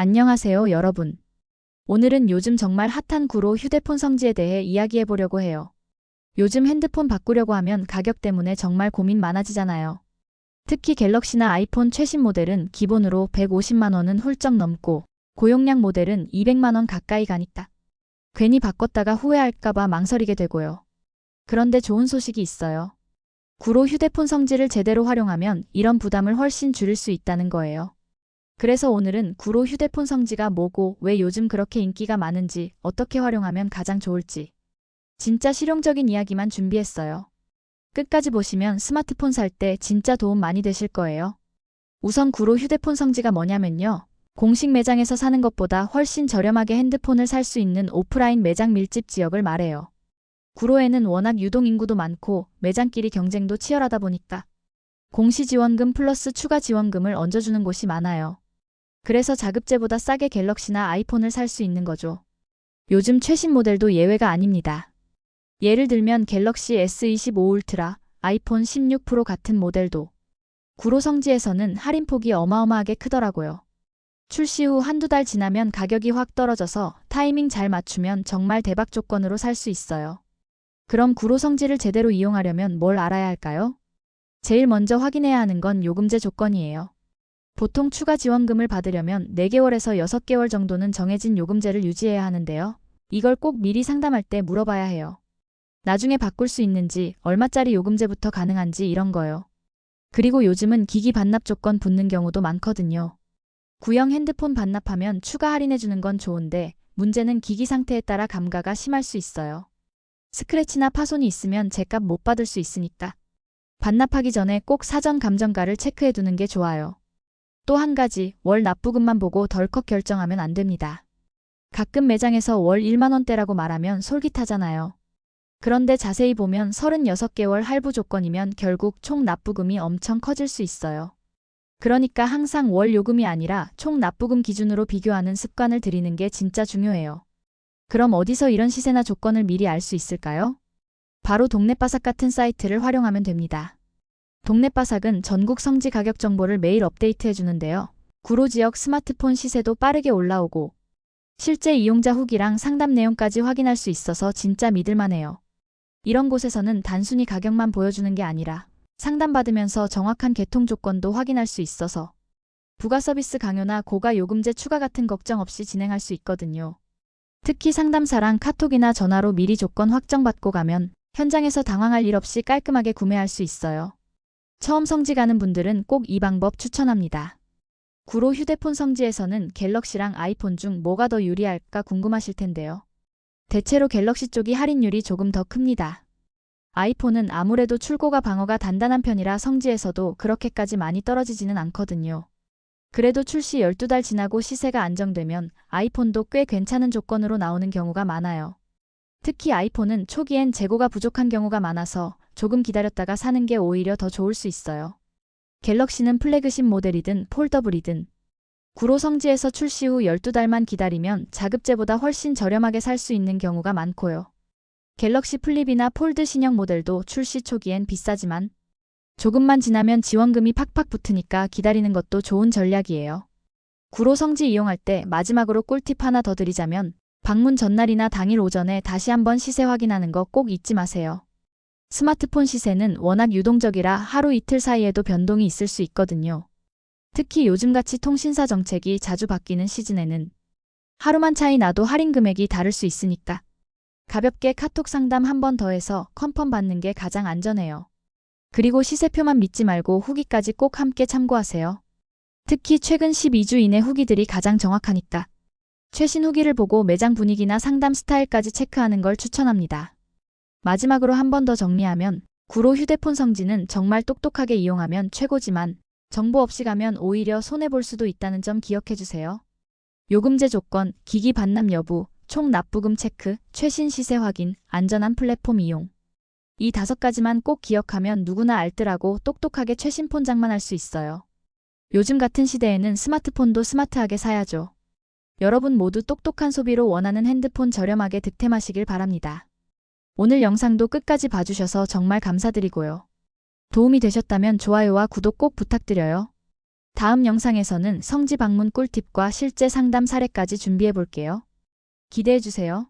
안녕하세요, 여러분. 오늘은 요즘 정말 핫한 구로 휴대폰 성지에 대해 이야기해 보려고 해요. 요즘 핸드폰 바꾸려고 하면 가격 때문에 정말 고민 많아지잖아요. 특히 갤럭시나 아이폰 최신 모델은 기본으로 150만 원은 훌쩍 넘고 고용량 모델은 200만 원 가까이 가니까 괜히 바꿨다가 후회할까봐 망설이게 되고요. 그런데 좋은 소식이 있어요. 구로 휴대폰 성지를 제대로 활용하면 이런 부담을 훨씬 줄일 수 있다는 거예요. 그래서 오늘은 구로 휴대폰 성지가 뭐고 왜 요즘 그렇게 인기가 많은지, 어떻게 활용하면 가장 좋을지 진짜 실용적인 이야기만 준비했어요. 끝까지 보시면 스마트폰 살 때 진짜 도움 많이 되실 거예요. 우선 구로 휴대폰 성지가 뭐냐면요. 공식 매장에서 사는 것보다 훨씬 저렴하게 핸드폰을 살 수 있는 오프라인 매장 밀집 지역을 말해요. 구로에는 워낙 유동 인구도 많고 매장끼리 경쟁도 치열하다 보니까 공시 지원금 플러스 추가 지원금을 얹어주는 곳이 많아요. 그래서 자급제보다 싸게 갤럭시나 아이폰을 살 수 있는 거죠. 요즘 최신 모델도 예외가 아닙니다. 예를 들면 갤럭시 S25 울트라, 아이폰 16 프로 같은 모델도 구로 성지에서는 할인폭이 어마어마하게 크더라고요. 출시 후 한두 달 지나면 가격이 확 떨어져서 타이밍 잘 맞추면 정말 대박 조건으로 살 수 있어요. 그럼 구로 성지를 제대로 이용하려면 뭘 알아야 할까요? 제일 먼저 확인해야 하는 건 요금제 조건이에요. 보통 추가 지원금을 받으려면 4개월에서 6개월 정도는 정해진 요금제를 유지해야 하는데요. 이걸 꼭 미리 상담할 때 물어봐야 해요. 나중에 바꿀 수 있는지, 얼마짜리 요금제부터 가능한지 이런 거요. 그리고 요즘은 기기 반납 조건 붙는 경우도 많거든요. 구형 핸드폰 반납하면 추가 할인해주는 건 좋은데 문제는 기기 상태에 따라 감가가 심할 수 있어요. 스크래치나 파손이 있으면 제값 못 받을 수 있으니까 반납하기 전에 꼭 사전 감정가를 체크해두는 게 좋아요. 또 한 가지, 월 납부금만 보고 덜컥 결정하면 안 됩니다. 가끔 매장에서 월 1만 원대라고 말하면 솔깃하잖아요. 그런데 자세히 보면 36개월 할부 조건이면 결국 총 납부금이 엄청 커질 수 있어요. 그러니까 항상 월 요금이 아니라 총 납부금 기준으로 비교하는 습관을 들이는 게 진짜 중요해요. 그럼 어디서 이런 시세나 조건을 미리 알 수 있을까요? 바로 동네바삭 같은 사이트를 활용하면 됩니다. 동네바삭은 전국 성지 가격 정보를 매일 업데이트해 주는데요. 구로 지역 스마트폰 시세도 빠르게 올라오고 실제 이용자 후기랑 상담 내용까지 확인할 수 있어서 진짜 믿을만해요. 이런 곳에서는 단순히 가격만 보여주는 게 아니라 상담받으면서 정확한 개통 조건도 확인할 수 있어서 부가 서비스 강요나 고가 요금제 추가 같은 걱정 없이 진행할 수 있거든요. 특히 상담사랑 카톡이나 전화로 미리 조건 확정받고 가면 현장에서 당황할 일 없이 깔끔하게 구매할 수 있어요. 처음 성지 가는 분들은 꼭 이 방법 추천합니다. 구로 휴대폰 성지에서는 갤럭시랑 아이폰 중 뭐가 더 유리할까 궁금하실 텐데요. 대체로 갤럭시 쪽이 할인율이 조금 더 큽니다. 아이폰은 아무래도 출고가 방어가 단단한 편이라 성지에서도 그렇게까지 많이 떨어지지는 않거든요. 그래도 출시 12달 지나고 시세가 안정되면 아이폰도 꽤 괜찮은 조건으로 나오는 경우가 많아요. 특히 아이폰은 초기엔 재고가 부족한 경우가 많아서 조금 기다렸다가 사는 게 오히려 더 좋을 수 있어요. 갤럭시는 플래그십 모델이든 폴더블이든 구로 성지에서 출시 후 12달만 기다리면 자급제보다 훨씬 저렴하게 살 수 있는 경우가 많고요. 갤럭시 플립이나 폴드 신형 모델도 출시 초기엔 비싸지만 조금만 지나면 지원금이 팍팍 붙으니까 기다리는 것도 좋은 전략이에요. 구로 성지 이용할 때 마지막으로 꿀팁 하나 더 드리자면 방문 전날이나 당일 오전에 다시 한번 시세 확인하는 거 꼭 잊지 마세요. 스마트폰 시세는 워낙 유동적이라 하루 이틀 사이에도 변동이 있을 수 있거든요. 특히 요즘같이 통신사 정책이 자주 바뀌는 시즌에는 하루만 차이 나도 할인 금액이 다를 수 있으니까 가볍게 카톡 상담 한 번 더 해서 컨펌 받는 게 가장 안전해요. 그리고 시세표만 믿지 말고 후기까지 꼭 함께 참고하세요. 특히 최근 12주 이내 후기들이 가장 정확하니까 최신 후기를 보고 매장 분위기나 상담 스타일까지 체크하는 걸 추천합니다. 마지막으로 한 번 더 정리하면 구로 휴대폰 성지는 정말 똑똑하게 이용하면 최고지만 정보 없이 가면 오히려 손해볼 수도 있다는 점 기억해주세요. 요금제 조건, 기기 반납 여부, 총 납부금 체크, 최신 시세 확인, 안전한 플랫폼 이용. 이 5가지만 꼭 기억하면 누구나 알뜰하고 똑똑하게 최신 폰 장만할 수 있어요. 요즘 같은 시대에는 스마트폰도 스마트하게 사야죠. 여러분 모두 똑똑한 소비로 원하는 핸드폰 저렴하게 득템하시길 바랍니다. 오늘 영상도 끝까지 봐주셔서 정말 감사드리고요. 도움이 되셨다면 좋아요와 구독 꼭 부탁드려요. 다음 영상에서는 성지 방문 꿀팁과 실제 상담 사례까지 준비해 볼게요. 기대해 주세요.